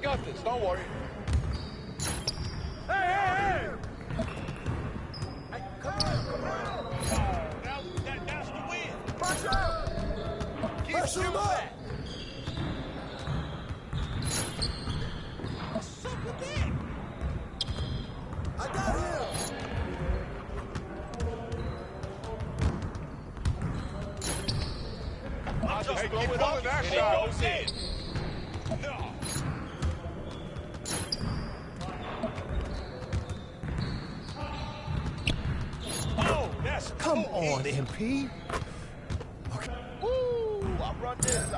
got this. Don't worry. Hey! Hey, come on. Oh, that's the win. Watch out! Keep shooting that. What's up with that? I got him! I just Hey, throw keep it pulling up that and shot. it goes in. No. Oh, that's Come cool. on, MP. Okay. Woo! I run this.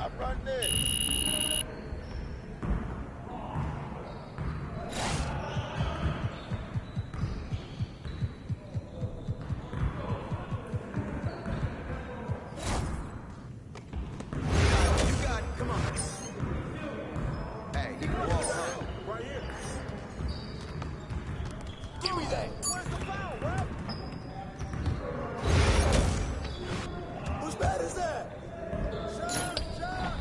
You got it. Come on. Hey, you can walk. Right here. Give me that. Where's the foul, ref? Whose bat is that? Shot!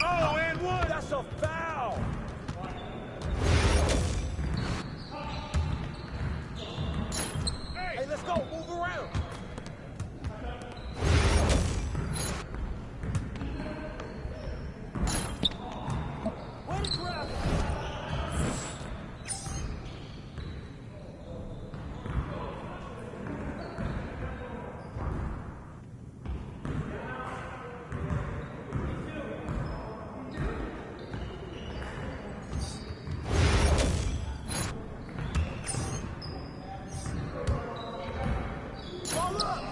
Oh, and one. That's a foul! Hey, let's go. Move around. Way to grab it. Ball up!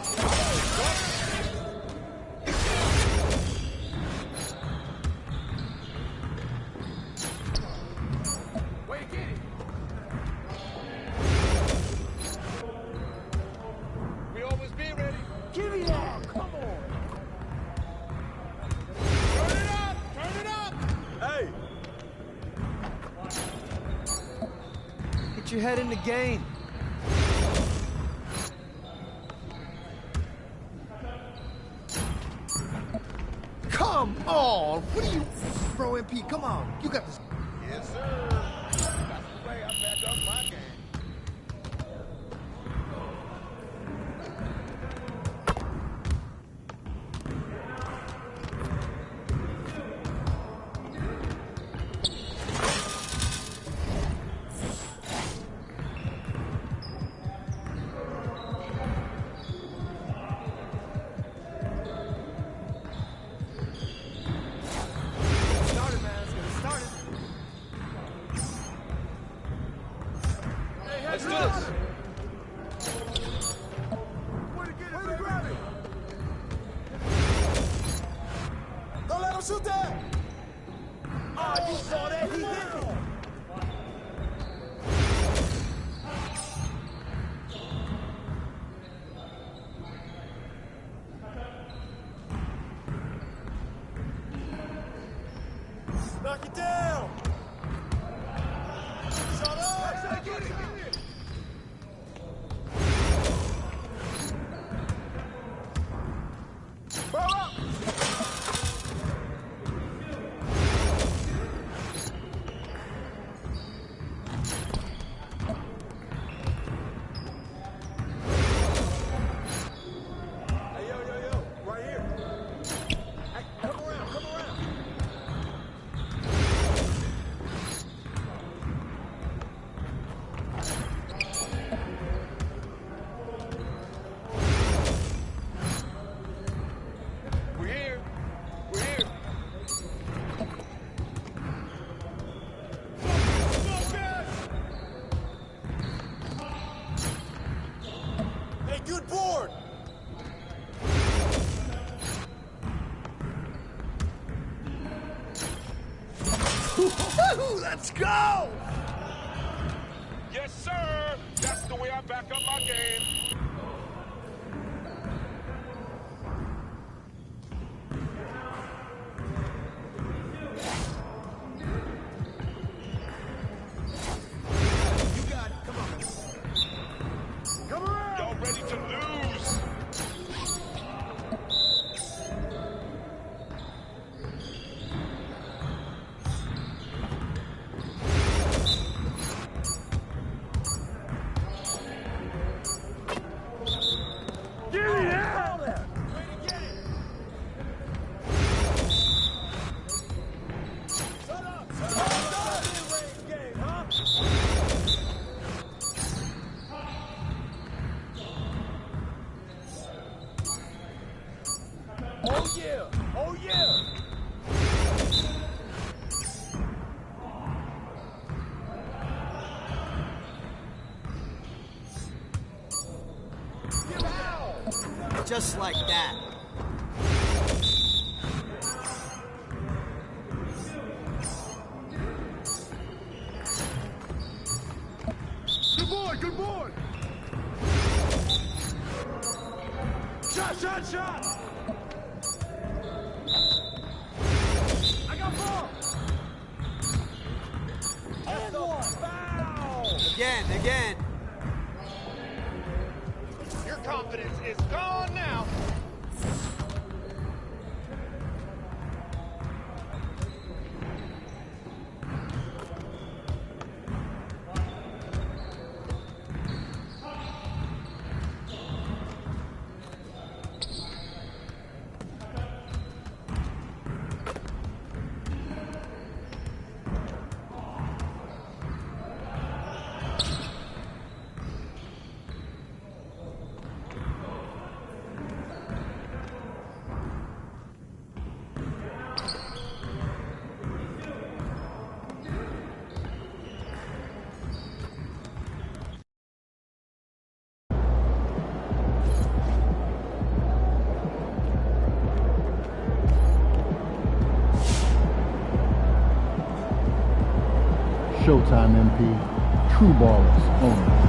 Way to get it. We always be ready. Give me that! Come on! Turn it up. Hey! Get your head in the game. Come on! What are you... Bro, MP, come on. You got this. Yes, sir. That's the way I back up my game. Started, man. Let's get it started. Hey, Let's do heads this. up. Way to get it, way to grab it. Don't let him shoot that. Oh, you saw that. He hit it. Knock it down. Shut up. Bro up. Hey, yo, right here. Hey, come around. We're here. Hey, good board. Let's go. Yes, sir. That's the way I back up my game. Oh, yeah. Oh, yeah. Just like that. Good boy, good boy. Shot, shot, shot. I got ball. And one. Foul. Again. Your confidence is gone now. Showtime MP, true ballers only.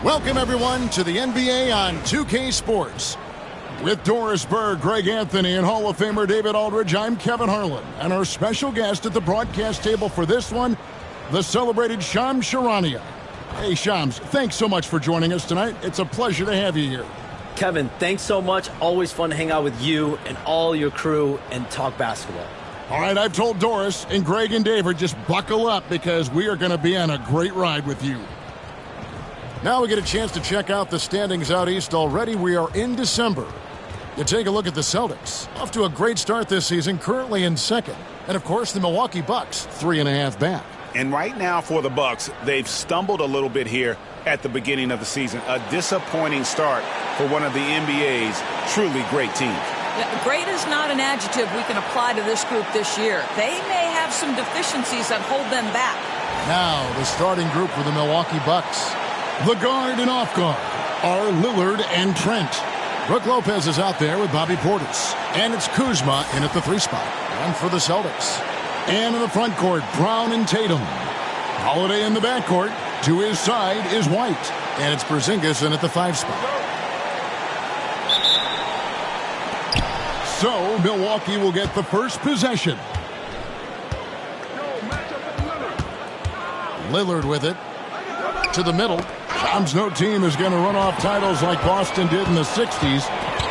Welcome, everyone, to the NBA on 2K Sports. With Doris Berg, Greg Anthony, and Hall of Famer David Aldridge, I'm Kevin Harlan. And our special guest at the broadcast table for this one, the celebrated Shams Charania. Hey, Shams, thanks so much for joining us tonight. It's a pleasure to have you here. Kevin, thanks so much. Always fun to hang out with you and all your crew and talk basketball. All right, I've told Doris and Greg and David, just buckle up because we are going to be on a great ride with you. Now we get a chance to check out the standings out east already. We are in December. You take a look at the Celtics. Off to a great start this season, currently in second. And, of course, the Milwaukee Bucks, 3.5 back. And right now for the Bucks, they've stumbled a little bit here at the beginning of the season. A disappointing start for one of the NBA's truly great teams. Yeah, great is not an adjective we can apply to this group this year. They may have some deficiencies that hold them back. Now the starting group for the Milwaukee Bucks. The guard and off guard are Lillard and Trent. Brook Lopez is out there with Bobby Portis. And it's Kuzma in at the 3 spot. And for the Celtics. And in the front court, Brown and Tatum. Holiday in the backcourt. To his side is White. And it's Porzingis in at the 5 spot. So, Milwaukee will get the first possession. Lillard with it. To the middle. Shams, no team is going to run off titles like Boston did in the 60s.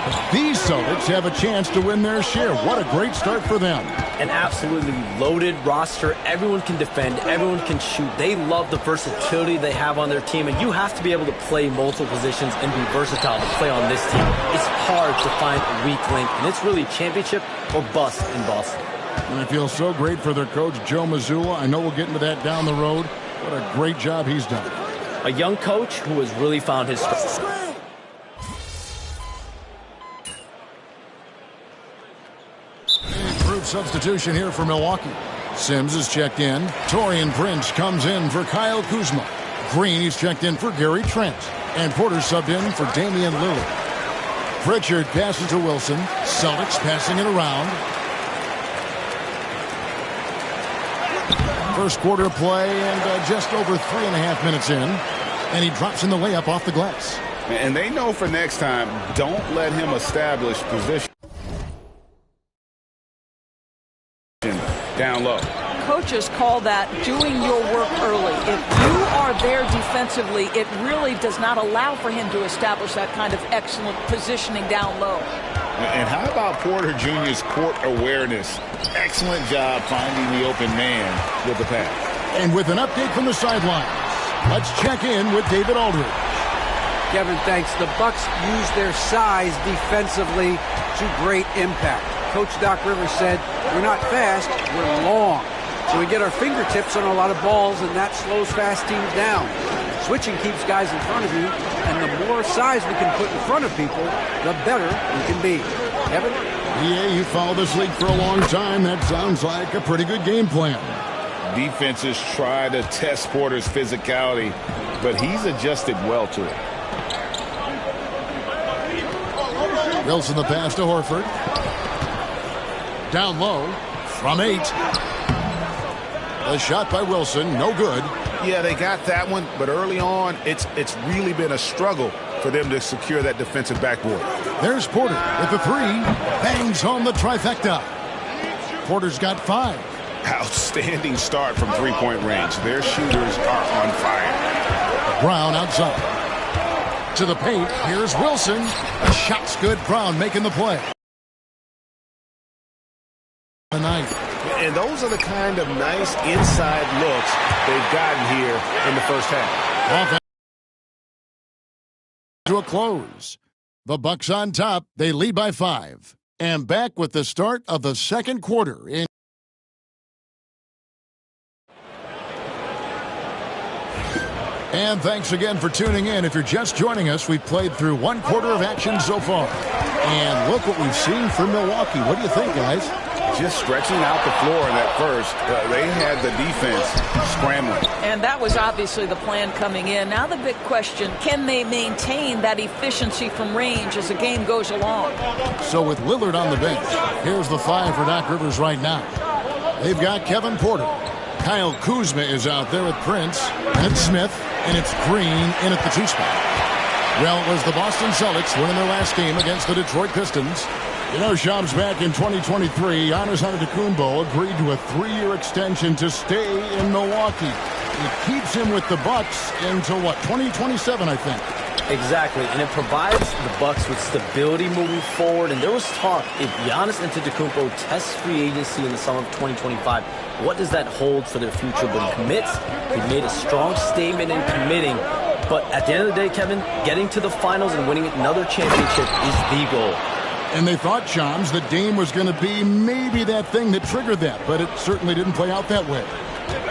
But these Celtics have a chance to win their share. What a great start for them. An absolutely loaded roster. Everyone can defend. Everyone can shoot. They love the versatility they have on their team, and you have to be able to play multiple positions and be versatile to play on this team. It's hard to find a weak link, and it's really championship or bust in Boston. And I feel so great for their coach, Joe Mazzulla. I know we'll get into that down the road. What a great job he's done. A young coach who has really found his stride. Substitution here for Milwaukee. Sims is checked in. Taurean Prince comes in for Kyle Kuzma. Green is checked in for Gary Trent. And Porter subbed in for Damian Lillard. Pritchard passes to Wilson. Celtics passing it around. First quarter play and just over 3.5 minutes in. And he drops in the layup off the glass. And they know for next time, don't let him establish position down low. Coaches call that doing your work early. If you are there defensively, it really does not allow for him to establish that kind of excellent positioning down low. And how about Porter Jr.'s court awareness? Excellent job finding the open man with the pass. And with an update from the sidelines, let's check in with David Aldridge. Kevin, thanks. The Bucks use their size defensively to great impact. Coach Doc Rivers said, we're not fast, we're long. So we get our fingertips on a lot of balls, and that slows fast teams down. Switching keeps guys in front of you, and the more size we can put in front of people, the better we can be. Kevin? Yeah, you followed this league for a long time. That sounds like a pretty good game plan. Defenses try to test Porter's physicality, but he's adjusted well to it. Wilson the pass to Horford. Down low from 8. A shot by Wilson, no good. Yeah, they got that one, but early on, it's really been a struggle for them to secure that defensive backboard. There's Porter with the 3. Bangs home the trifecta. Porter's got 5. Outstanding start from three-point range. Their shooters are on fire. Brown outside. To the paint, here's Wilson. A shot's good. Brown making the play. And those are the kind of nice inside looks they've gotten here in the first half. Offense to a close. The Bucks on top. They lead by 5. And back with the start of the second quarter. And thanks again for tuning in. If you're just joining us, we've played through 1 quarter of action so far. And look what we've seen from Milwaukee. What do you think, guys? Just stretching out the floor in that first. They had the defense scrambling. And that was obviously the plan coming in. Now the big question, can they maintain that efficiency from range as the game goes along? So with Lillard on the bench, here's the 5 for Doc Rivers right now. They've got Kevin Porter. Kyle Kuzma is out there with Prince and Smith, and it's Green in at the 2 spot. Well, it was the Boston Celtics winning their last game against the Detroit Pistons. You know, Shams, back in 2023, Giannis Antetokounmpo agreed to a 3-year extension to stay in Milwaukee. It keeps him with the Bucks until, what, 2027, I think. Exactly, and it provides the Bucks with stability moving forward. And there was talk, if Giannis Antetokounmpo tests free agency in the summer of 2025, what does that hold for their future? But he commits. He made a strong statement in committing. But at the end of the day, Kevin, getting to the finals and winning another championship is the goal. And they thought, Chams, that Dame was going to be maybe that thing that triggered that, but it certainly didn't play out that way.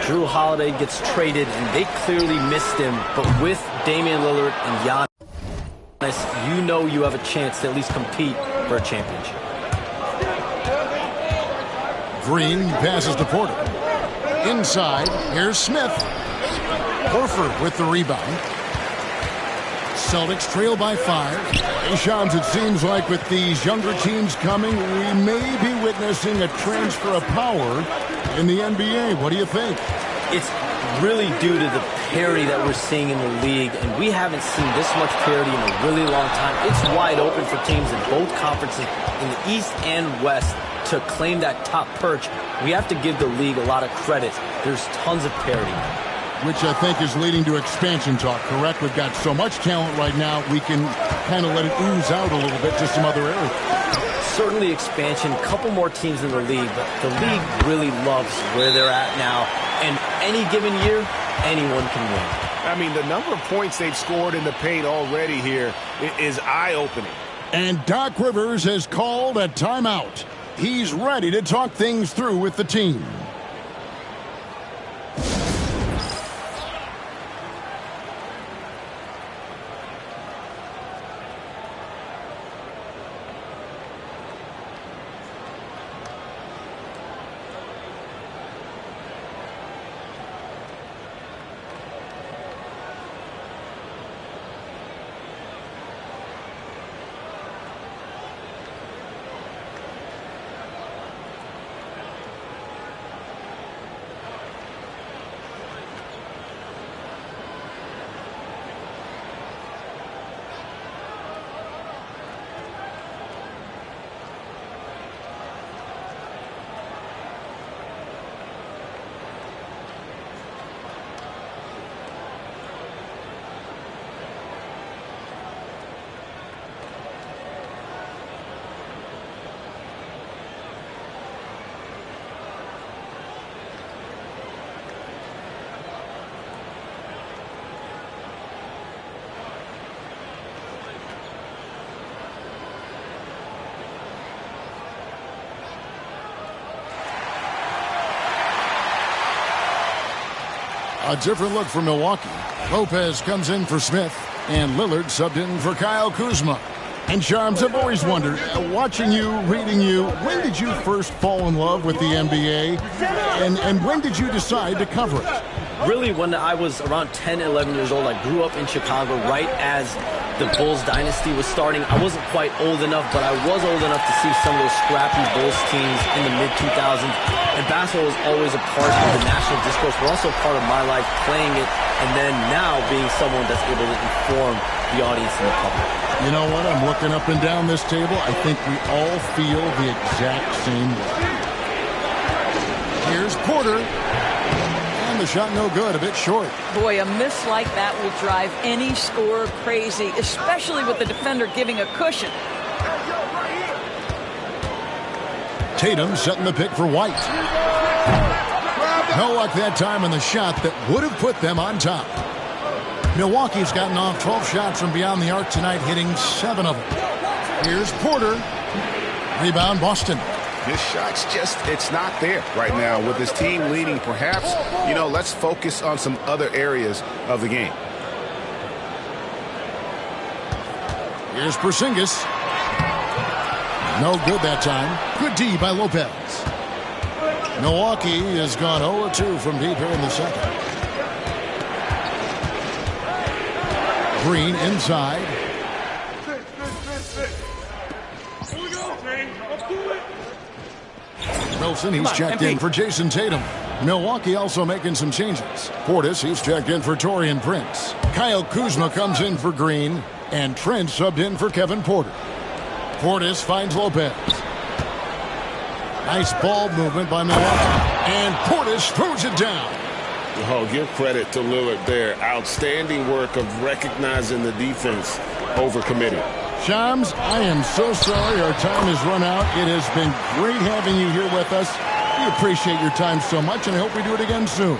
Drew Holiday gets traded, and they clearly missed him. But with Damian Lillard and Giannis, you know you have a chance to at least compete for a championship. Green passes to Porter. Inside, here's Smith. Horford with the rebound. Celtics trail by 5. Hey, Shams, it seems like with these younger teams coming, we may be witnessing a transfer of power in the NBA. What do you think? It's really due to the parity that we're seeing in the league, and we haven't seen this much parity in a really long time. It's wide open for teams in both conferences, in the East and West, to claim that top perch. We have to give the league a lot of credit. There's tons of parity. Which I think is leading to expansion talk, correct? We've got so much talent right now, we can kind of let it ooze out a little bit to some other areas. Certainly expansion, a couple more teams in the league, but the league really loves where they're at now. And any given year, anyone can win. I mean, the number of points they've scored in the paint already here is eye-opening. And Doc Rivers has called a timeout. He's ready to talk things through with the team. A different look for Milwaukee. Lopez comes in for Smith, and Lillard subbed in for Kyle Kuzma. And Charms, I've always wondered, watching you, reading you, when did you first fall in love with the NBA? And when did you decide to cover it? Really, when I was around 10, 11 years old, I grew up in Chicago right as the Bulls dynasty was starting. I wasn't quite old enough, but I was old enough to see some of those scrappy Bulls teams in the mid-2000s. And basketball was always a part of the national discourse, but also part of my life playing it, and then now being someone that's able to inform the audience and the public. You know what? I'm looking up and down this table. I think we all feel the exact same way. Here's Porter. And the shot no good, a bit short. Boy, a miss like that will drive any scorer crazy, especially with the defender giving a cushion. Tatum setting the pick for White. No luck that time in the shot that would have put them on top. Milwaukee's gotten off 12 shots from beyond the arc tonight, hitting 7 of them. Here's Porter. Rebound, Boston. This shot's just, it's not there right now with this team leading. Perhaps, you know, let's focus on some other areas of the game. Here's Porzingis. No good that time. Good D by Lopez. Milwaukee has gone 0-2 from deep here in the second. Green inside. Wilson, he's checked in for Jason Tatum. Milwaukee also making some changes. Portis, he's checked in for Taurean Prince. Kyle Kuzma comes in for Green. And Trent subbed in for Kevin Porter. Portis finds Lopez. Nice ball movement by Milwaukee. And Portis throws it down. Oh, give credit to Lillard there. Outstanding work of recognizing the defense over committing. Shams, I am so sorry our time has run out. It has been great having you here with us. We appreciate your time so much, and I hope we do it again soon.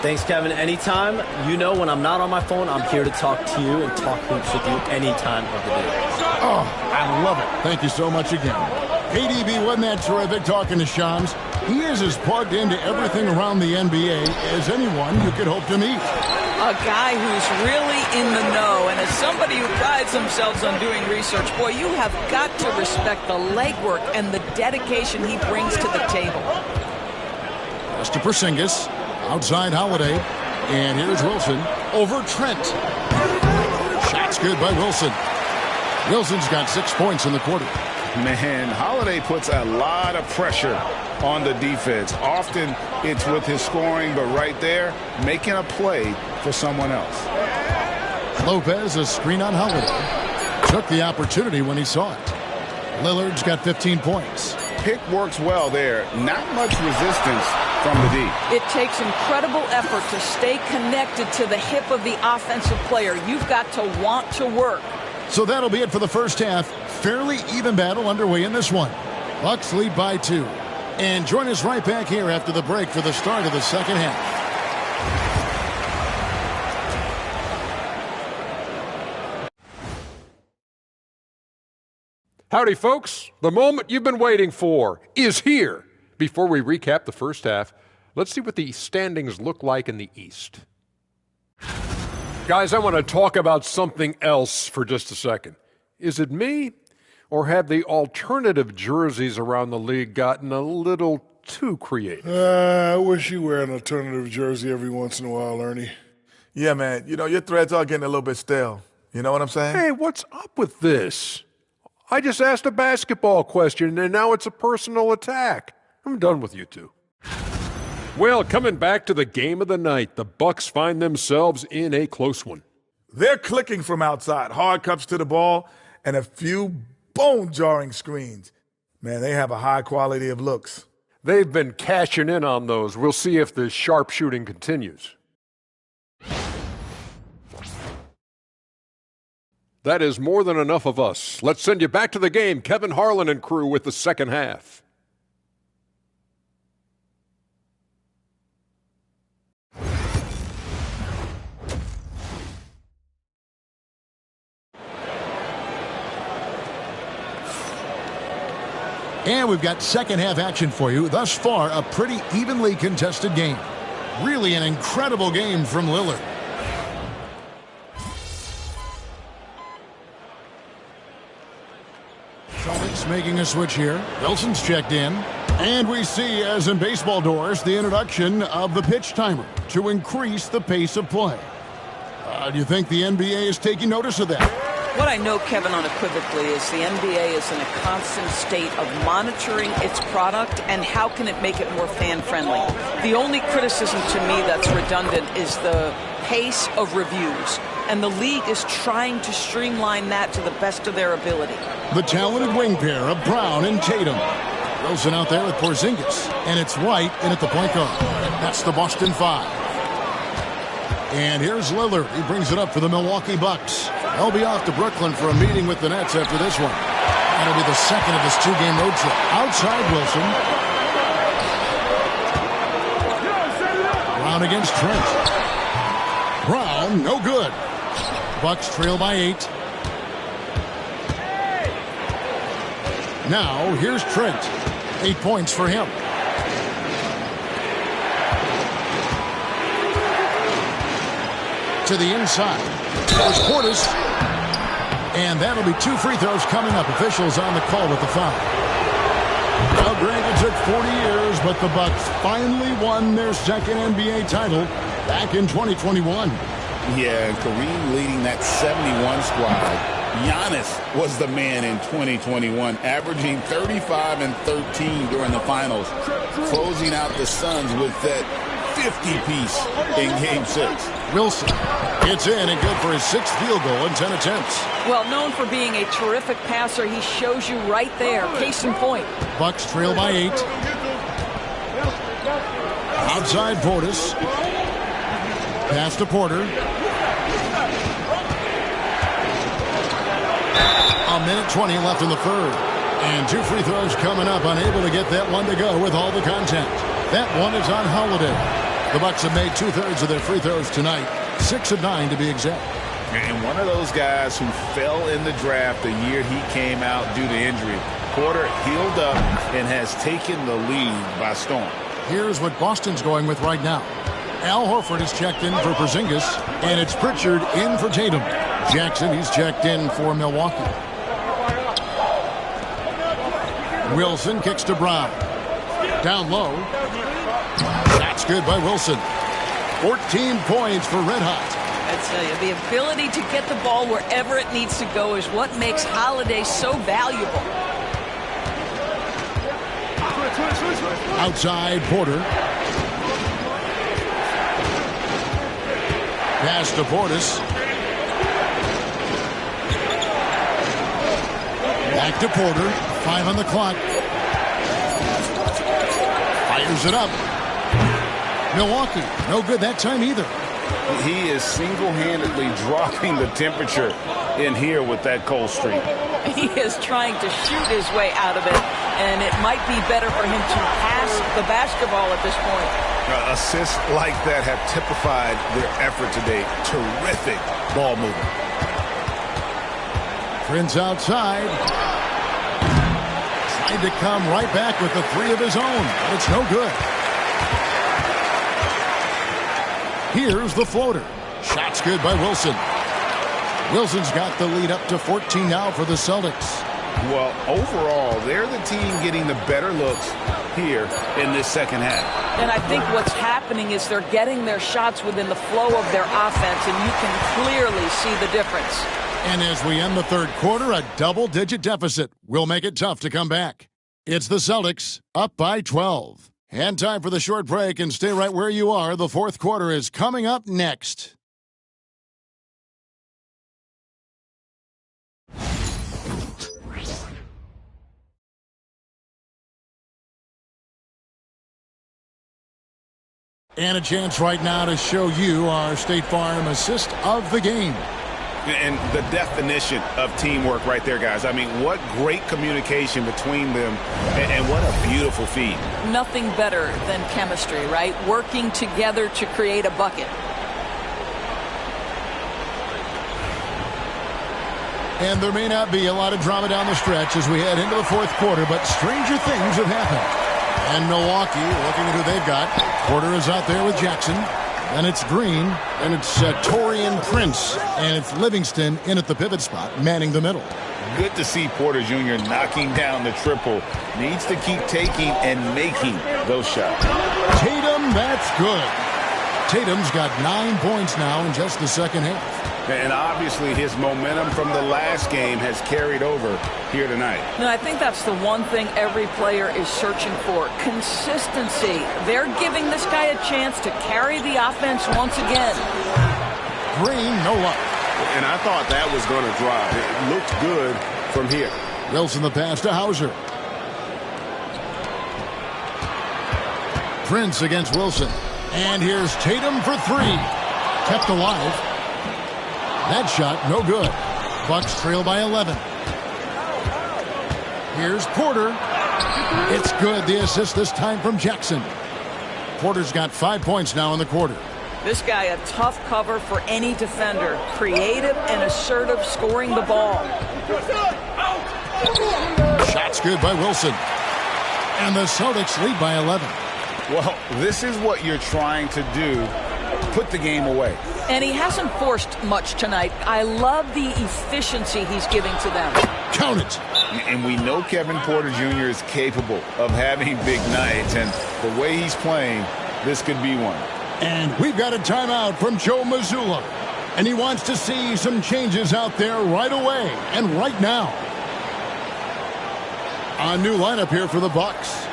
Thanks, Kevin. Anytime. You know, when I'm not on my phone, I'm here to talk to you and talk hoops with you any time of the day. Oh, I love it. Thank you so much again. KDB, wasn't that terrific talking to Shams? He is as plugged into everything around the NBA as anyone you could hope to meet. A guy who's really in the know, and as somebody who prides themselves on doing research, boy, you have got to respect the legwork and the dedication he brings to the table. Just to Porzingis, outside Holiday, and here's Wilson over Trent. Shot's good by Wilson. Wilson's got 6 points in the quarter. Man, Holiday puts a lot of pressure on the defense. Often it's with his scoring, but right there, making a play for someone else. Lopez, a screen on Holiday. Took the opportunity when he saw it. Lillard's got 15 points. Pick works well there. Not much resistance from the D. It takes incredible effort to stay connected to the hip of the offensive player. You've got to want to work. So that'll be it for the first half. Fairly even battle underway in this one. Bucks lead by 2. And join us right back here after the break for the start of the second half. Howdy, folks. The moment you've been waiting for is here. Before we recap the first half, let's see what the standings look like in the East. Guys, I want to talk about something else for just a second. Is it me, or have the alternative jerseys around the league gotten a little too creative? I wish you wear an alternative jersey every once in a while, Ernie. Yeah, man. You know, your threads are getting a little bit stale. You know what I'm saying? Hey, what's up with this? I just asked a basketball question, and now it's a personal attack. I'm done with you two. Well, coming back to the game of the night, the Bucks find themselves in a close one. They're clicking from outside, hard cuts to the ball, and a few bone-jarring screens. Man, they have a high quality of looks. They've been cashing in on those. We'll see if the sharpshooting continues. That is more than enough of us. Let's send you back to the game. Kevin Harlan and crew with the second half. And we've got second half action for you. Thus far, a pretty evenly contested game. Really an incredible game from Lillard. Celtics making a switch here. Wilson's checked in. And we see, as in baseball doors, the introduction of the pitch timer to increase the pace of play. Do you think the NBA is taking notice of that? What I know, Kevin, unequivocally is the NBA is in a constant state of monitoring its product and how can it make it more fan-friendly. The only criticism to me that's redundant is the pace of reviews, and the league is trying to streamline that to the best of their ability. The talented wing pair of Brown and Tatum. Wilson out there with Porzingis, and it's White in at the point guard. That's the Boston Five. And here's Lillard. He brings it up for the Milwaukee Bucks. They'll be off to Brooklyn for a meeting with the Nets after this one. That'll be the second of this two-game road trip. Outside Wilson. Brown against Trent. Brown, no good. Bucks trail by 8. Now, here's Trent. 8 points for him. To the inside. There's Portis. And that'll be 2 free throws coming up. Officials on the call with the foul. Now, Greg, it took 40 years, but the Bucks finally won their second NBA title back in 2021. Yeah, and Kareem leading that 71 squad. Giannis was the man in 2021, averaging 35 and 13 during the finals, closing out the Suns with that 50-piece in Game 6. Wilson gets in and good for his 6th field goal in 10 attempts. Well, known for being a terrific passer, he shows you right there. Case in point. Bucks trail by 8. Outside Portis. Pass to Porter. A minute 20 left in the third. And 2 free throws coming up. Unable to get that one to go with all the contact. That one is on Holiday. The Bucks have made 2/3 of their free throws tonight. 6 of 9 to be exact. And one of those guys who fell in the draft the year he came out due to injury. Porter healed up and has taken the lead by storm. Here's what Boston's going with right now. Al Horford is checked in for Porzingis, and it's Pritchard in for Tatum. Jackson, he's checked in for Milwaukee. Wilson kicks to Brown. Down low. That's good by Wilson. 14 points for Red Hot. I tell you, the ability to get the ball wherever it needs to go is what makes Holiday so valuable. Outside, Porter. Pass to Portis. Back to Porter. 5 on the clock. Fires it up. Milwaukee, no good that time either. He is single-handedly dropping the temperature in here with that cold streak. He is trying to shoot his way out of it, and it might be better for him to pass the basketball at this point. Assists like that have typified their effort today. Terrific ball movement. Prince outside. Tried to come right back with the 3 of his own, but it's no good. Here's the floater. Shot's good by Wilson. Wilson's got the lead up to 14 now for the Celtics. Well, overall, they're the team getting the better looks here in this second half. And I think what's happening is they're getting their shots within the flow of their offense, and you can clearly see the difference. And as we end the third quarter, a double-digit deficit will make it tough to come back. It's the Celtics up by 12. And time for the short break, and stay right where you are. The fourth quarter is coming up next. And a chance right now to show you our State Farm assist of the game. And the definition of teamwork right there, guys. I mean, what great communication between them, and what a beautiful feed. Nothing better than chemistry, right? Working together to create a bucket. And there may not be a lot of drama down the stretch as we head into the fourth quarter, but stranger things have happened. And Milwaukee, looking at who they've got. Porter is out there with Jackson. And it's Green, and it's Taurean Prince, and it's Livingston in at the pivot spot, manning the middle. Good to see Porter Jr. knocking down the triple. Needs to keep taking and making those shots. Tatum, that's good. Tatum's got 9 points now in just the second half. And obviously his momentum from the last game has carried over here tonight. No, I think that's the one thing every player is searching for. Consistency. They're giving this guy a chance to carry the offense once again. Green, no luck. And I thought that was going to drive. It looked good from here. Wilson the pass to Hauser. Prince against Wilson. And here's Tatum for 3. Kept alive. That shot, no good. Bucks trail by 11. Here's Porter. It's good. The assist this time from Jackson. Porter's got 5 points now in the quarter. This guy, a tough cover for any defender. Creative and assertive, scoring the ball. Shot's good by Wilson. And the Celtics lead by 11. Well, this is what you're trying to do. Put the game away. And he hasn't forced much tonight. I love the efficiency he's giving to them. Count it. And we know Kevin Porter Jr. is capable of having big nights. And the way he's playing, this could be one. And we've got a timeout from Joe Mazzulla. And he wants to see some changes out there right away and right now. A new lineup here for the Bucks.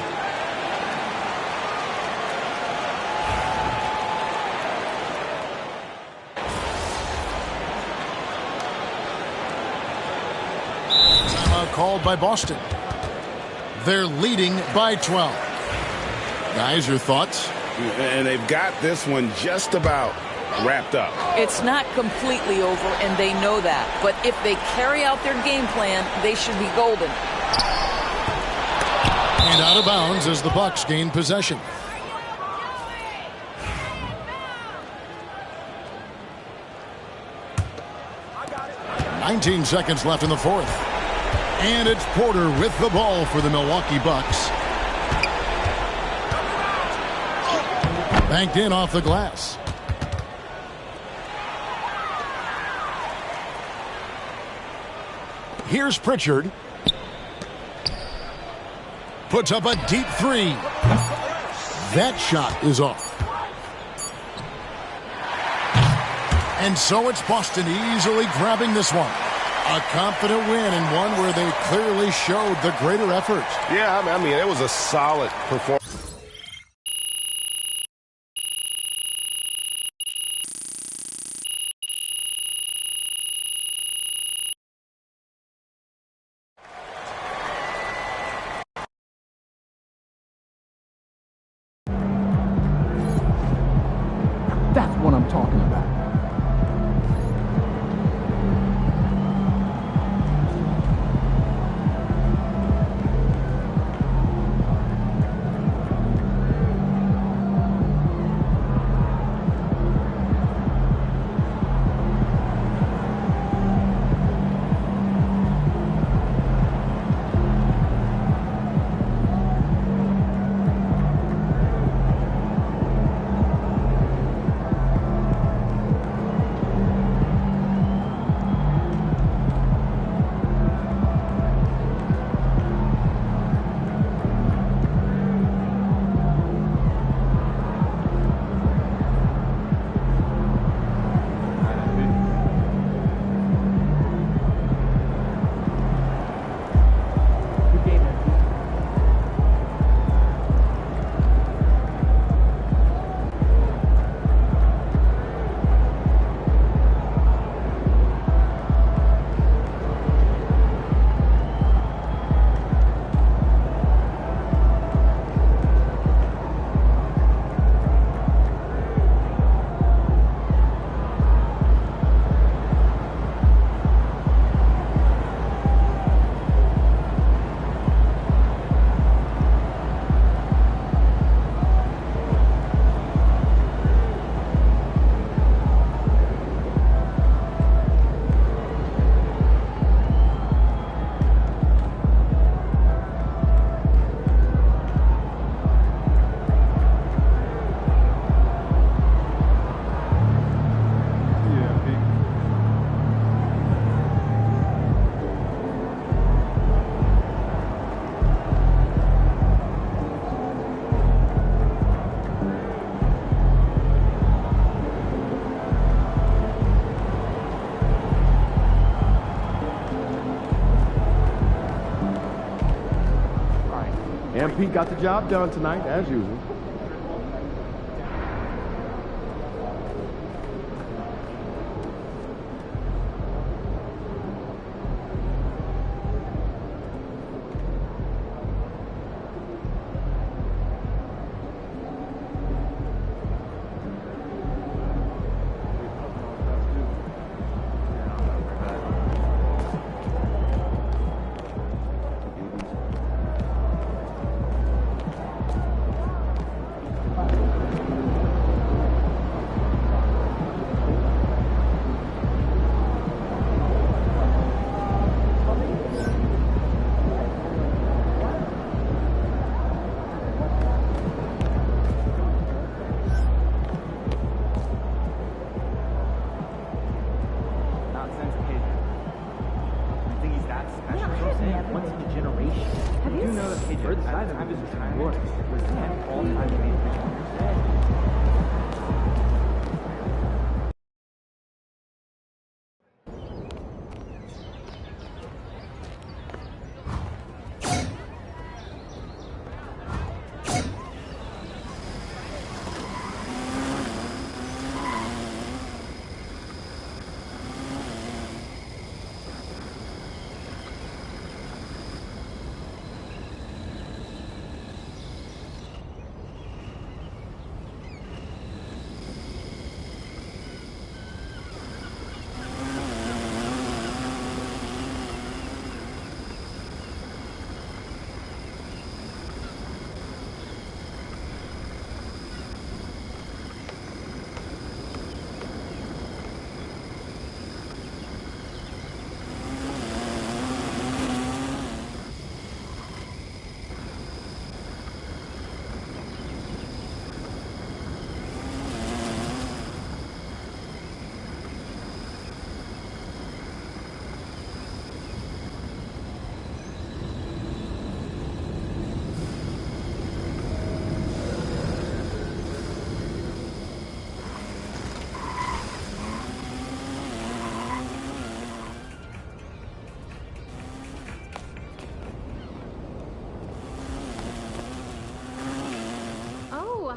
Called by Boston. They're leading by 12. Guys, your thoughts? And they've got this one just about wrapped up. It's not completely over, and they know that. But if they carry out their game plan, they should be golden. And out of bounds as the Bucks gain possession. "19 seconds left in the fourth. And it's Porter with the ball for the Milwaukee Bucks. Banked in off the glass. Here's Pritchard. Puts up a deep three. That shot is off. And so it's Boston easily grabbing this one. A confident win, and one where they clearly showed the greater effort. Yeah, I mean, it was a solid performance. That's what I'm talking about. MP got the job done tonight, as usual.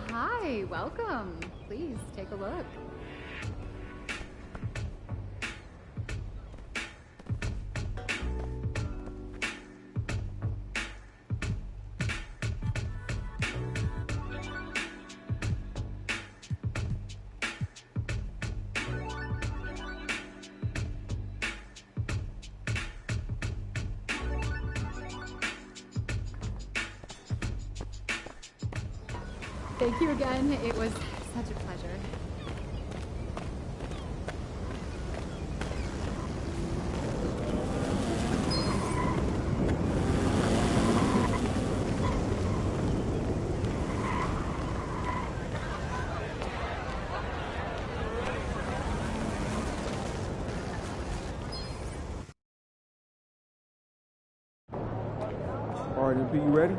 hi, welcome. Please take a look. Thank you again. It was such a pleasure. All right, MP, you ready?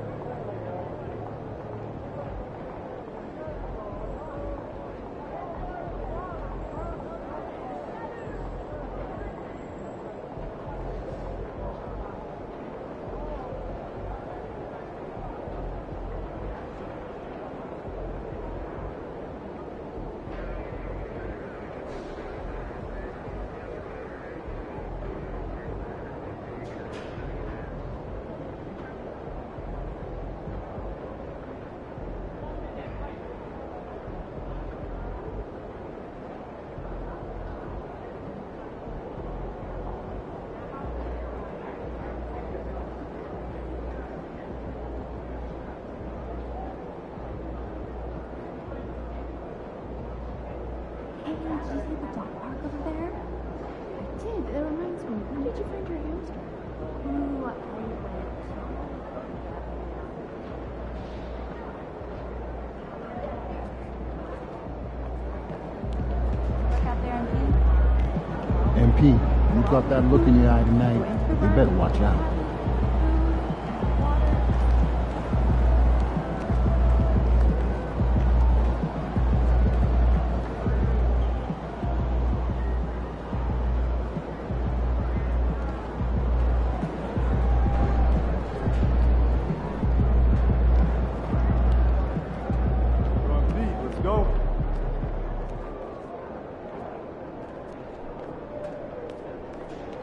Hey, did you see the dog park over there? I did. It reminds me. When did you find your hamster? Ooh, I went. Look out there, MP. MP, you got that look in your eye tonight. You better watch out. Let's go.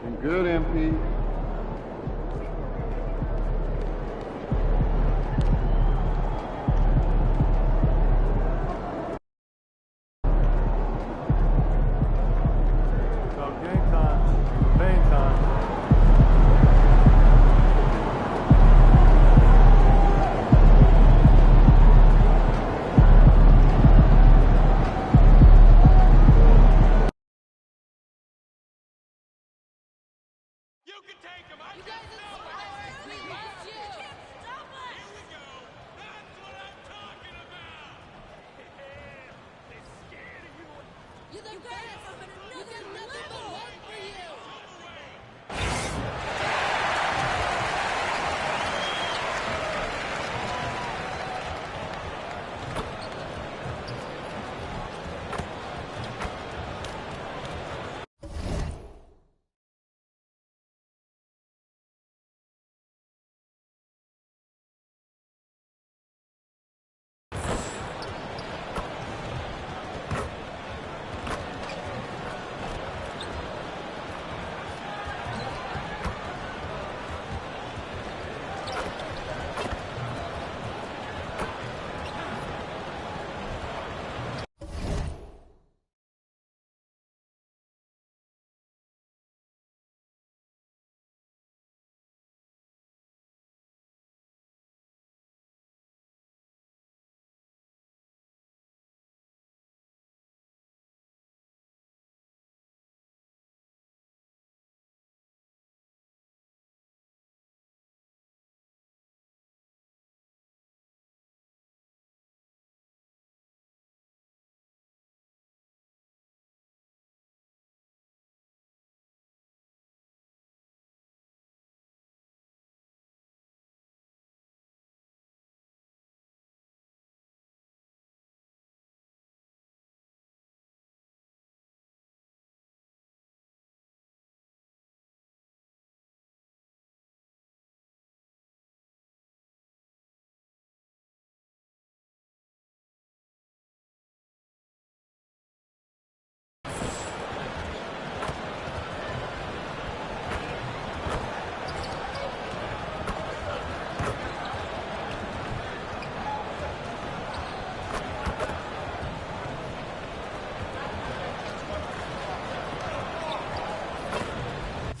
Been good, MP. So game time, playing time.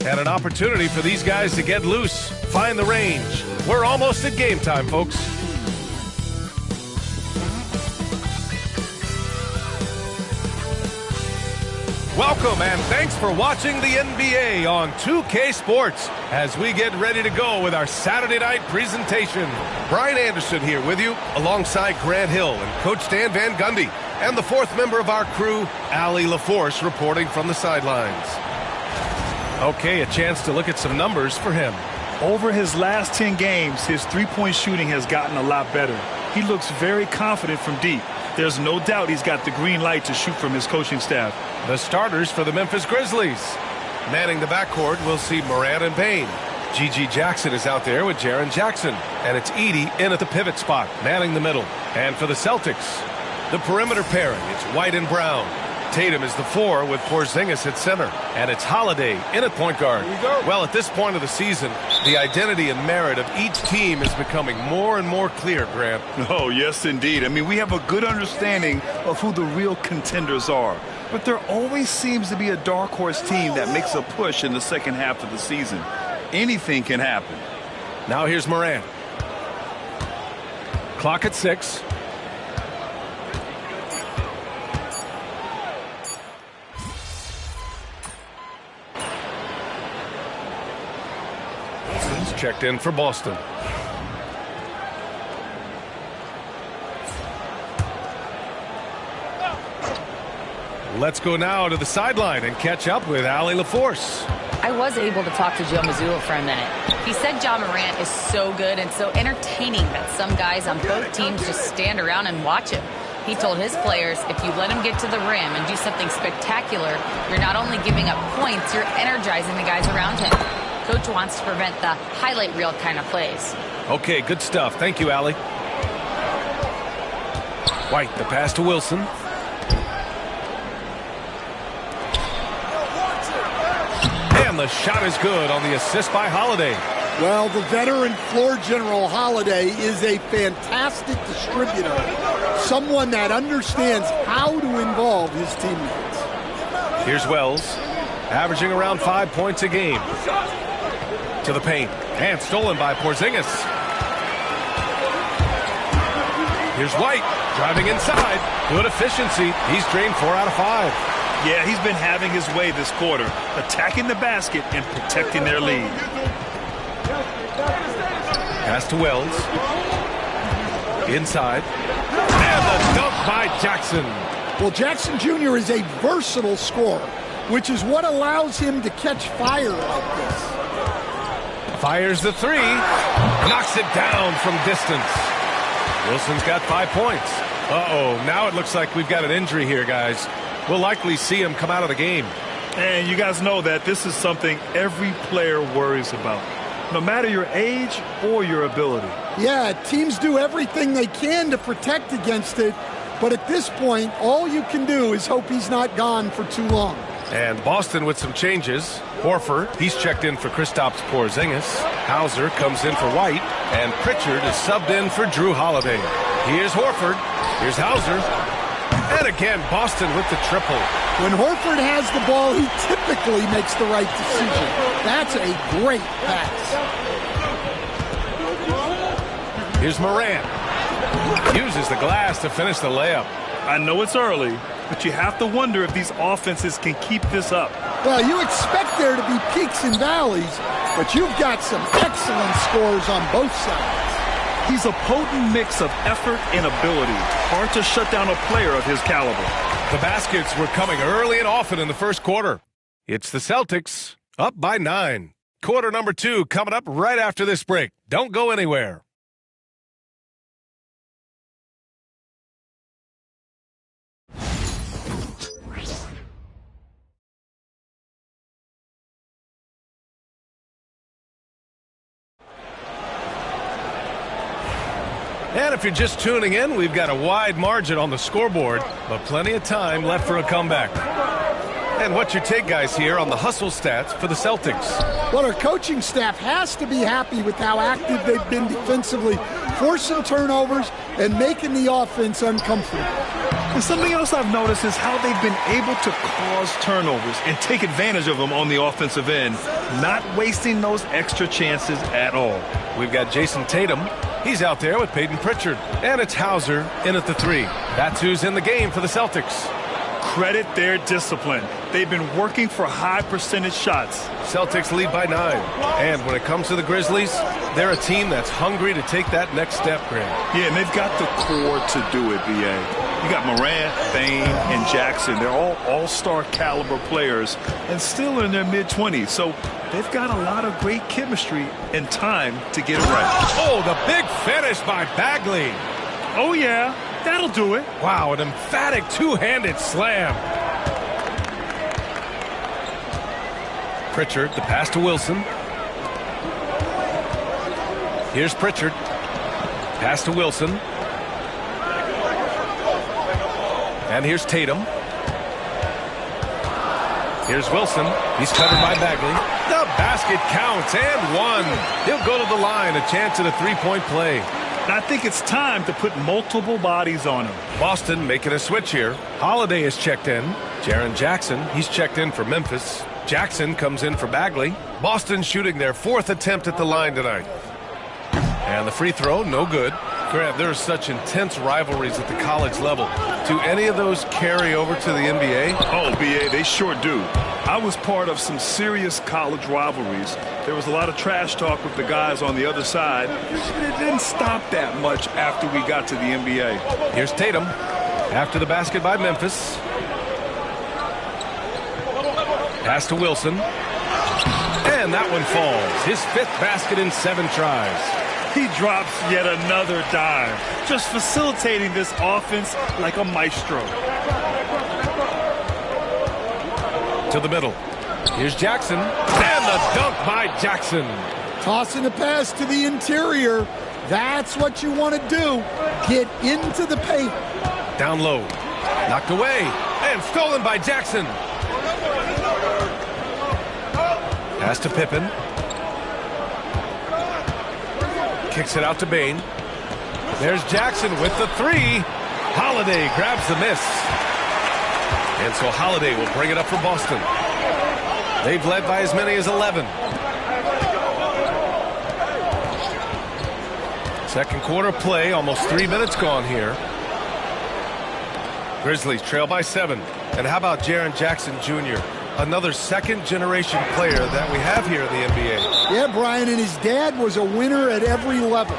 And an opportunity for these guys to get loose, find the range. We're almost at game time, folks. Welcome and thanks for watching the NBA on 2K Sports as we get ready to go with our Saturday night presentation. Brian Anderson here with you alongside Grant Hill and Coach Dan Van Gundy and the fourth member of our crew, Allie LaForce, reporting from the sidelines. Okay, a chance to look at some numbers for him. Over his last 10 games, his three-point shooting has gotten a lot better. He looks very confident from deep. There's no doubt he's got the green light to shoot from his coaching staff. The starters for the Memphis Grizzlies. Manning the backcourt, we'll see Morant and Payne. G.G. Jackson is out there with Jaren Jackson. And it's Edey in at the pivot spot, manning the middle. And for the Celtics, the perimeter pairing, it's White and Brown. Tatum is the 4 with Porzingis at center. And it's Holiday in at point guard. Well, at this point of the season, the identity and merit of each team is becoming more and more clear, Grant. Oh, yes, indeed. I mean, we have a good understanding of who the real contenders are. But there always seems to be a dark horse team that makes a push in the second half of the season. Anything can happen. Now here's Morant. Clock at 6. Checked in for Boston. Let's go now to the sideline and catch up with Allie LaForce. I was able to talk to Joe Mazzulla for a minute. He said Ja Morant is so good and so entertaining that some guys on both teams just stand around and watch him. He told his players, if you let him get to the rim and do something spectacular, you're not only giving up points, you're energizing the guys around him. Coach wants to prevent the highlight reel kind of plays. Okay, good stuff. Thank you, Allie. White, the pass to Wilson. And the shot is good on the assist by Holiday. Well, the veteran floor general Holiday is a fantastic distributor. Someone that understands how to involve his teammates. Here's Wells, averaging around 5 points a game. To the paint, and stolen by Porzingis. Here's White, driving inside. Good efficiency. He's drained 4 out of 5. Yeah, he's been having his way this quarter, attacking the basket and protecting their lead. Pass to Wells. Inside. And the dunk by Jackson. Well, Jackson Jr. is a versatile scorer, which is what allows him to catch fire like this. Fires the 3. Knocks it down from distance. Wilson's got 5 points. Uh-oh, now it looks like we've got an injury here, guys. We'll likely see him come out of the game. And you guys know that this is something every player worries about, no matter your age or your ability. Yeah, teams do everything they can to protect against it, but at this point, all you can do is hope he's not gone for too long. And Boston with some changes. Horford, he's checked in for Kristaps Porzingis. Hauser comes in for White. And Pritchard is subbed in for Drew Holiday. Here's Horford. Here's Hauser. And again, Boston with the triple. When Horford has the ball, he typically makes the right decision. That's a great pass. Here's Morant. Uses the glass to finish the layup. I know it's early, but you have to wonder if these offenses can keep this up. Well, you expect there to be peaks and valleys, but you've got some excellent scores on both sides. He's a potent mix of effort and ability. Hard to shut down a player of his caliber. The baskets were coming early and often in the first quarter. It's the Celtics up by 9. Quarter number 2 coming up right after this break. Don't go anywhere. And if you're just tuning in, we've got a wide margin on the scoreboard, but plenty of time left for a comeback. And what's your take, guys, here on the hustle stats for the Celtics? Well, our coaching staff has to be happy with how active they've been defensively forcing turnovers and making the offense uncomfortable. And something else I've noticed is how they've been able to cause turnovers and take advantage of them on the offensive end, not wasting those extra chances at all. We've got Jason Tatum. He's out there with Peyton Pritchard. And it's Hauser in at the 3. That's who's in the game for the Celtics. Credit their discipline. They've been working for high percentage shots. Celtics lead by 9. And when it comes to the Grizzlies, they're a team that's hungry to take that next step, Grant. Yeah, and they've got the core to do it, B.A. You got Morant, Bane, and Jackson. They're all all-star caliber players and still in their mid-20s. So they've got a lot of great chemistry and time to get it right. Oh, the big finish by Bagley. Oh, yeah. That'll do it. Wow, an emphatic two-handed slam. Pritchard, the pass to Wilson. Here's Pritchard. Pass to Wilson. And here's Tatum. Here's Wilson. He's covered by Bagley. The basket counts and 1. He'll go to the line, a chance at a three-point play. I think it's time to put multiple bodies on him. Boston making a switch here. Holiday is checked in. Jaren Jackson, he's checked in for Memphis. Jackson comes in for Bagley. Boston shooting their 4th attempt at the line tonight. And the free throw, no good. Grant, there are such intense rivalries at the college level. Do any of those carry over to the NBA? Oh, B.A., they sure do. I was part of some serious college rivalries. There was a lot of trash talk with the guys on the other side, but it didn't stop that much after we got to the NBA. Here's Tatum after the basket by Memphis. Pass to Wilson. And that one falls. His 5th basket in 7 tries. He drops yet another dime, just facilitating this offense like a maestro. To the middle. Here's Jackson. And the dunk by Jackson. Tossing a pass to the interior. That's what you want to do. Get into the paint. Down low. Knocked away. And stolen by Jackson. Pass to Pippen. Kicks it out to Bane. There's Jackson with the 3. Holiday grabs the miss. And so Holiday will bring it up for Boston. They've led by as many as 11. Second quarter play, almost 3 minutes gone here. Grizzlies trail by 7. And how about Jaren Jackson Jr., another second-generation player that we have here in the NBA. Yeah, Brian, and his dad was a winner at every level.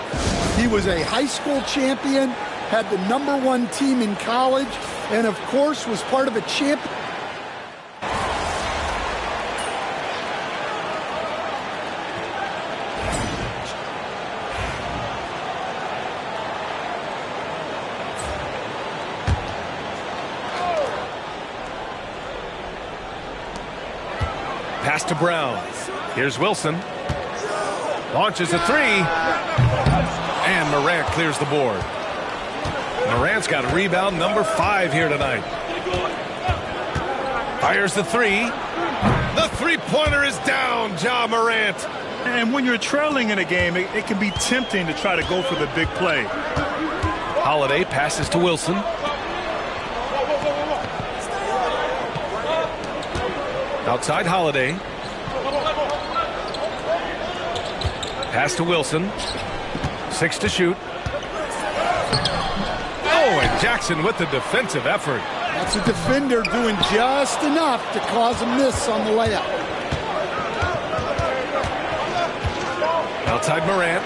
He was a high school champion, had the #1 team in college, and of course was part of a champion. Pass to Brown. Here's Wilson. Launches a 3. And Morant clears the board. Morant's got rebound number 5 here tonight. Fires the 3. The three-pointer is down, Ja Morant. And when you're trailing in a game, it can be tempting to try to go for the big play. Holiday passes to Wilson. Outside Holiday. Pass to Wilson. 6 to shoot. Oh, and Jackson with the defensive effort. That's a defender doing just enough to cause a miss on the layup. Outside Morant.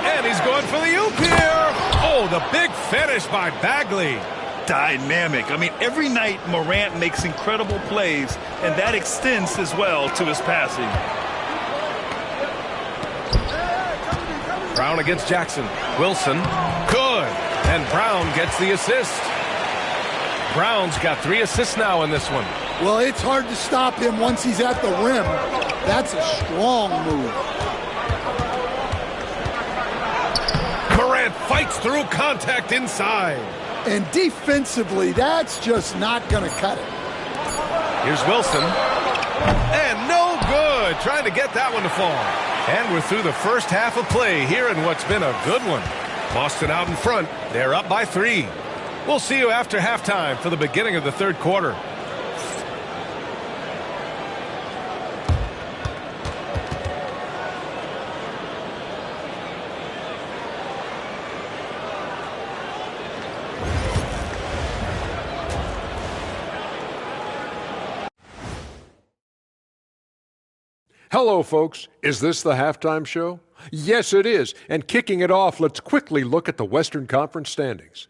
And he's going for the oop here. Oh, the big finish by Bagley. Dynamic. I mean, every night Morant makes incredible plays, and that extends as well to his passing. Brown against Jackson. Wilson. Good. And Brown gets the assist. Brown's got 3 assists now in this one. Well, it's hard to stop him once he's at the rim. That's a strong move. Morant fights through contact inside. And defensively, that's just not going to cut it. Here's Wilson. And no good. Trying to get that one to fall. And we're through the first half of play here in what's been a good one. Boston out in front. They're up by 3. We'll see you after halftime for the beginning of the third quarter. Hello, folks. Is this the halftime show? Yes, it is. And kicking it off, let's quickly look at the Western Conference standings.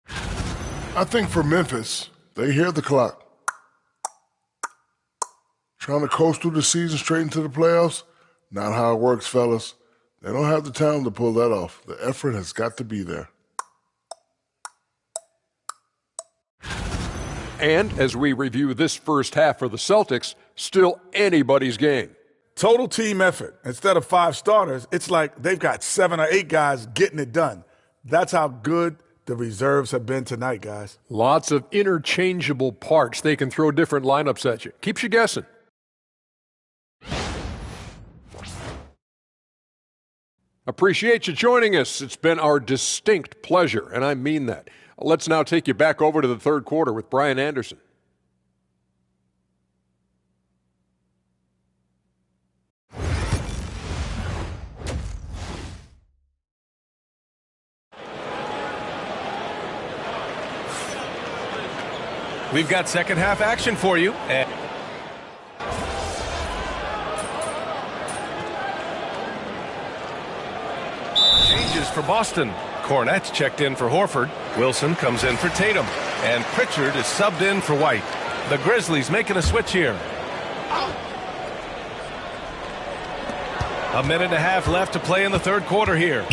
I think for Memphis, they hear the clock. Trying to coast through the season straight into the playoffs? Not how it works, fellas. They don't have the talent to pull that off. The effort has got to be there. And as we review this first half for the Celtics, still anybody's game. Total team effort. Instead of 5 starters, it's like they've got 7 or 8 guys getting it done. That's how good the reserves have been tonight, guys. Lots of interchangeable parts. They can throw different lineups at you. Keeps you guessing. Appreciate you joining us. It's been our distinct pleasure, and I mean that. Let's now take you back over to the third quarter with Brian Anderson. We've got second half action for you. Changes for Boston. Cornette's checked in for Horford. Wilson comes in for Tatum. And Pritchard is subbed in for White. The Grizzlies making a switch here. A minute and a half left to play in the third quarter here.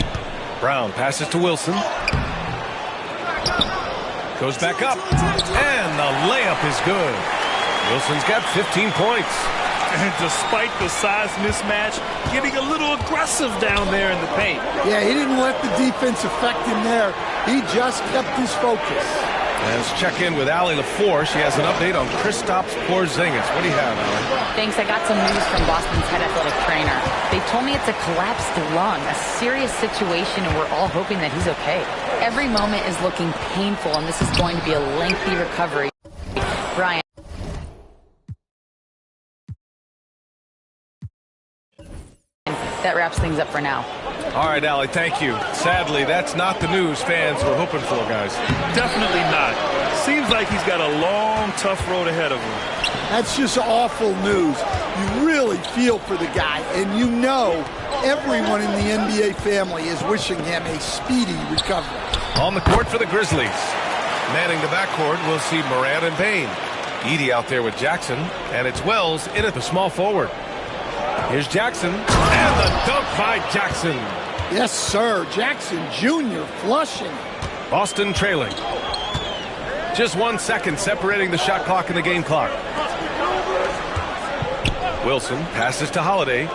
Brown passes to Wilson. Goes back up. And the layup is good. Wilson's got 15 points. And despite the size mismatch, getting a little aggressive down there in the paint. Yeah, he didn't let the defense affect him there. He just kept his focus. Let's check in with Allie LaForce. She has an update on Kristaps Porzingis. What do you have, Allie? Thanks. I got some news from Boston's head athletic trainer. They told me it's a collapsed lung, a serious situation, and we're all hoping that he's okay. Every moment is looking painful, and this is going to be a lengthy recovery. Brian. That wraps things up for now. All right, Allie, thank you. Sadly, that's not the news fans were hoping for, guys. Definitely not. Seems like he's got a long, tough road ahead of him. That's just awful news. You really feel for the guy, and you know everyone in the NBA family is wishing him a speedy recovery. On the court for the Grizzlies. Manning the backcourt, we'll see Morant and Payne. Edey out there with Jackson, and it's Wells in at the small forward. Here's Jackson, and the dunk by Jackson. Yes, sir. Jackson Jr. flushing. Boston trailing. Just 1 second separating the shot clock and the game clock. Wilson passes to Holiday.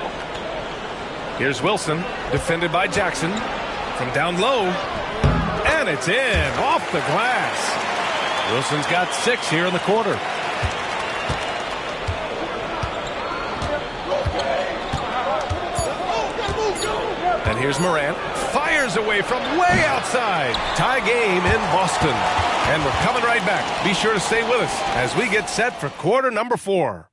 Here's Wilson, defended by Jackson. From down low, and it's in, off the glass. Wilson's got 6 here in the quarter. And here's Morant. Fires away from way outside. Tie game in Boston. And we're coming right back. Be sure to stay with us as we get set for quarter number 4.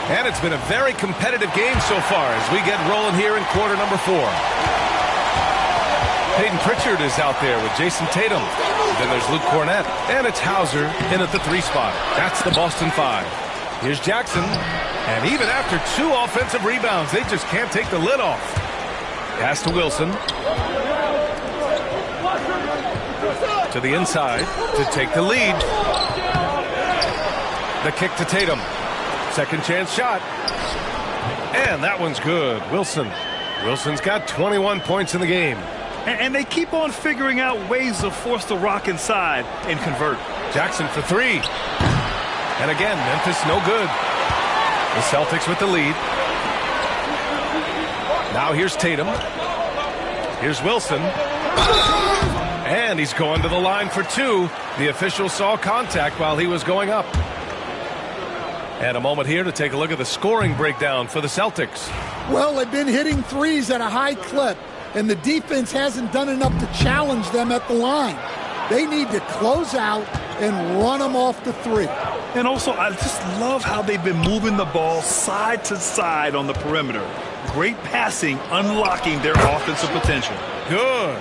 And it's been a very competitive game so far as we get rolling here in quarter number 4. Peyton Pritchard is out there with Jason Tatum. Then there's Luke Cornette. And it's Hauser in at the 3 spot. That's the Boston 5. Here's Jackson. And even after 2 offensive rebounds, they just can't take the lid off. Pass to Wilson. To the inside to take the lead. The kick to Tatum. Second chance shot. And that one's good. Wilson's got 21 points in the game. And they keep on figuring out ways to force the rock inside and convert. Jackson for 3. And again, Memphis no good. The Celtics with the lead. Now here's Tatum. Here's Wilson. And he's going to the line for two. The official saw contact while he was going up. And a moment here to take a look at the scoring breakdown for the Celtics. Well, they've been hitting threes at a high clip, and the defense hasn't done enough to challenge them at the line. They need to close out and run them off the three. And also, I just love how they've been moving the ball side to side on the perimeter. Great passing, unlocking their offensive potential. Good.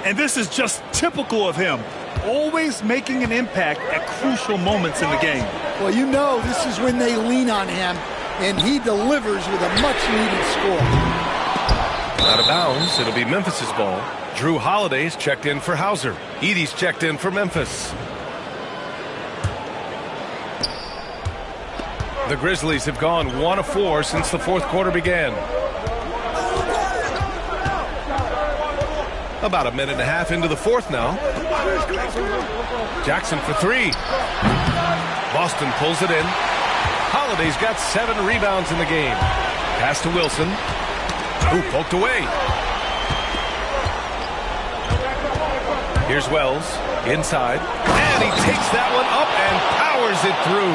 And this is just typical of him, always making an impact at crucial moments in the game. Well, you know this is when they lean on him, and he delivers with a much-needed score. Out of bounds, it'll be Memphis's ball. Drew Holiday's checked in for Hauser. Edey's checked in for Memphis. The Grizzlies have gone 1 of 4 since the fourth quarter began. About a minute and a half into the fourth now. Jackson for three. Boston pulls it in. Holiday's got 7 rebounds in the game. Pass to Wilson. Who poked away. Here's Wells. Inside. And he takes that one up and powers it through.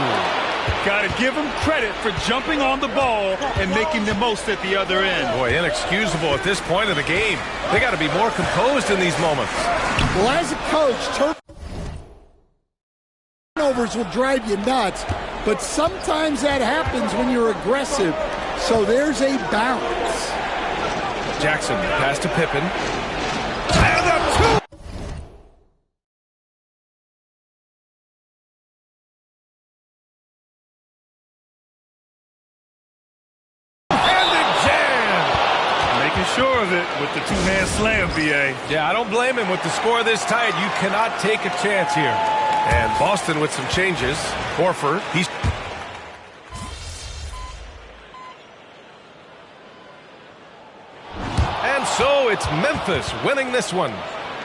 Got to give him credit for jumping on the ball and making the most at the other end. Boy, inexcusable at this point of the game. They got to be more composed in these moments. Well, as a coach, turnovers will drive you nuts, but sometimes that happens when you're aggressive, so there's a balance. Jackson, pass to Pippen. And a two! Sure of it with the two-hand slam, BA. Yeah, I don't blame him with the score this tight. You cannot take a chance here. And Boston with some changes. Horford, he's... And so it's Memphis winning this one.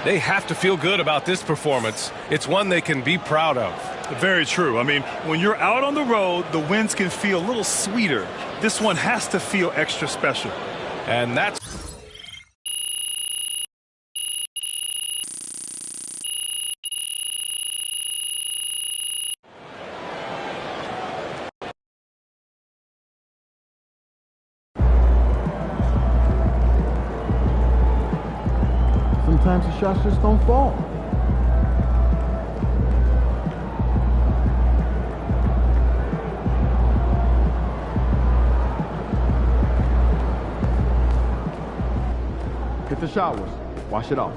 They have to feel good about this performance. It's one they can be proud of. Very true. I mean, when you're out on the road, the wins can feel a little sweeter. This one has to feel extra special. And that's... Sometimes the shots just don't fall. Hit the showers. Wash it off.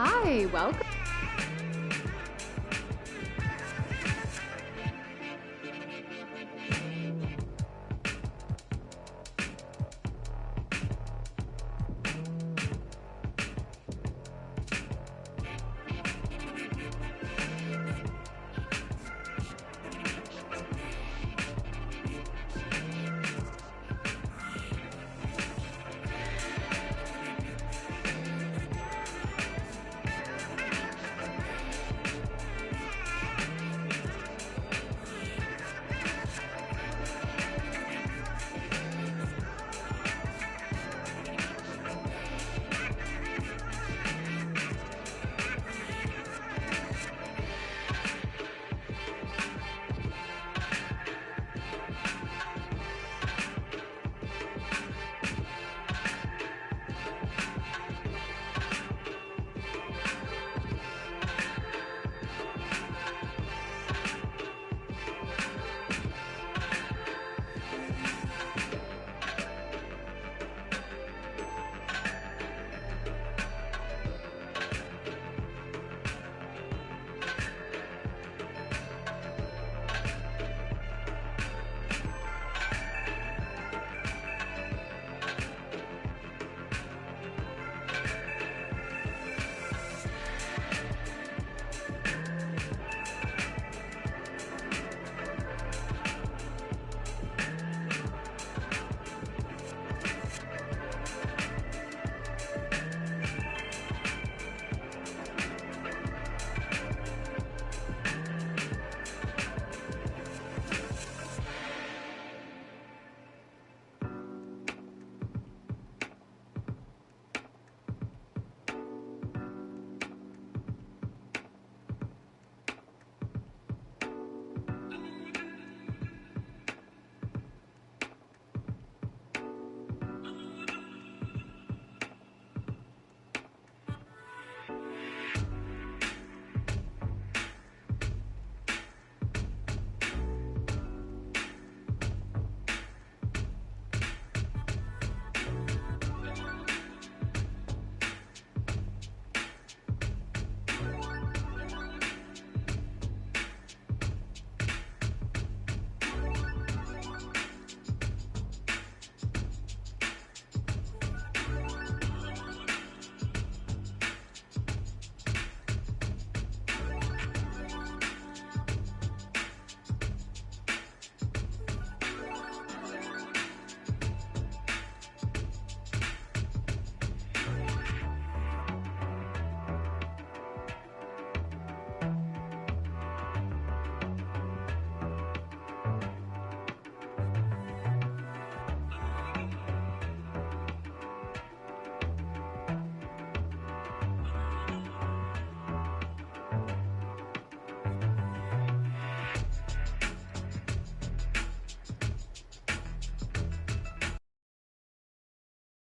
Hi, welcome.